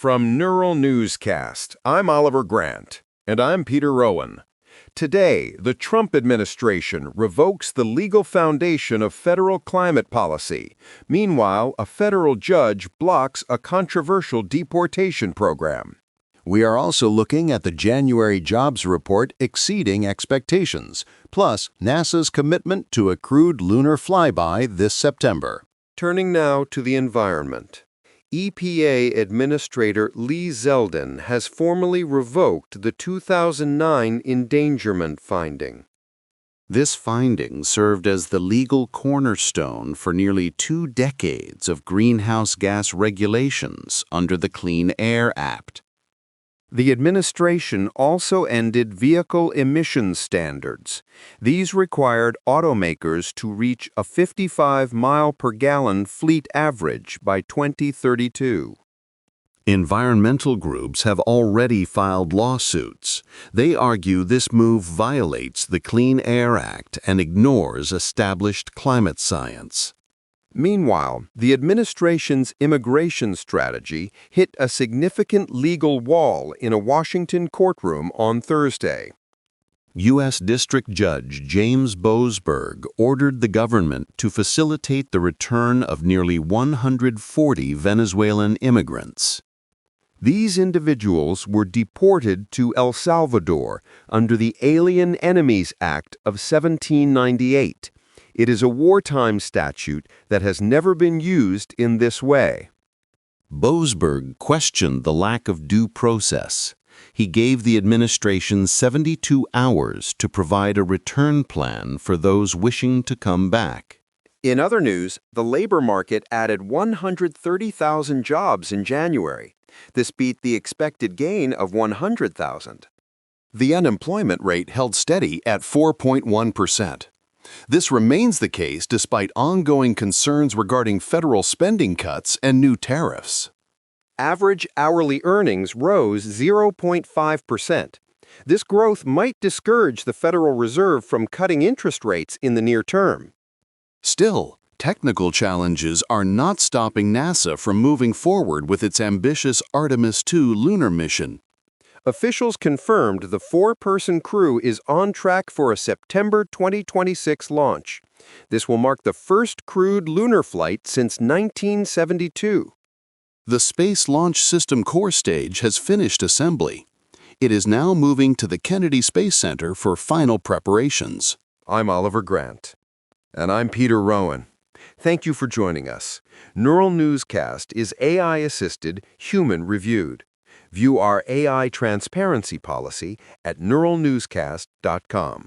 From Neural Newscast, I'm Oliver Grant. And I'm Peter Rowan. Today, the Trump administration revokes the legal foundation of federal climate policy. Meanwhile, a federal judge blocks a controversial deportation program. We are also looking at the January jobs report exceeding expectations, plus NASA's commitment to a crewed lunar flyby this September. Turning now to the environment. EPA Administrator Lee Zeldin has formally revoked the 2009 endangerment finding. This finding served as the legal cornerstone for nearly 2 decades of greenhouse gas regulations under the Clean Air Act. The administration also ended vehicle emissions standards. These required automakers to reach a 55-mile-per-gallon fleet average by 2032. Environmental groups have already filed lawsuits. They argue this move violates the Clean Air Act and ignores established climate science. Meanwhile, the administration's immigration strategy hit a significant legal wall in a Washington courtroom on Thursday. U.S. District Judge James Boasberg ordered the government to facilitate the return of nearly 140 Venezuelan immigrants. These individuals were deported to El Salvador under the Alien Enemies Act of 1798. It is a wartime statute that has never been used in this way. Boasberg questioned the lack of due process. He gave the administration 72 hours to provide a return plan for those wishing to come back. In other news, the labor market added 130,000 jobs in January. This beat the expected gain of 100,000. The unemployment rate held steady at 4.1%. This remains the case despite ongoing concerns regarding federal spending cuts and new tariffs. Average hourly earnings rose 0.5%. This growth might discourage the Federal Reserve from cutting interest rates in the near term. Still, technical challenges are not stopping NASA from moving forward with its ambitious Artemis II lunar mission. Officials confirmed the 4-person crew is on track for a September 2026 launch. This will mark the first crewed lunar flight since 1972. The Space Launch System core stage has finished assembly. It is now moving to the Kennedy Space Center for final preparations. I'm Oliver Grant. And I'm Peter Rowan. Thank you for joining us. Neural Newscast is AI-assisted, human-reviewed. View our AI transparency policy at neuralnewscast.com.